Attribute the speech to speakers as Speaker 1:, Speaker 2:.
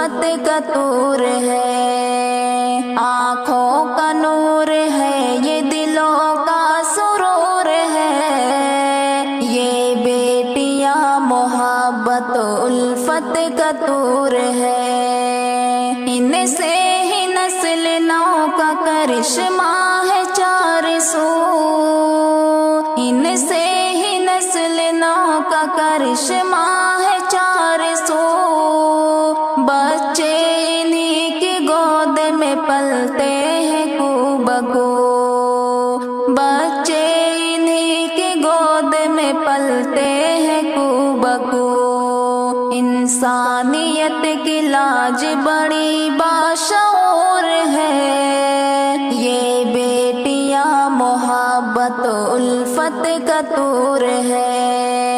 Speaker 1: الفت کا طور ہے، آنکھوں کا نور ہے، یہ دلوں کا سرور ہے، یہ بیٹیاں محبت الفت کا طور ہے، ان سے ہی نسل نو کا کرشمہ ہے چار سو، ان سے ہی نسل نو کا کرشمہ ہے چار سو، بچے انہی کی گود میں پلتے ہیں کو بکو، بچے انہی کی گود میں پلتے ہیں کو بکو، انسانیت کی لاج بڑی باشعور ہے، یہ بیٹیاں محبت الفت کا طور ہے۔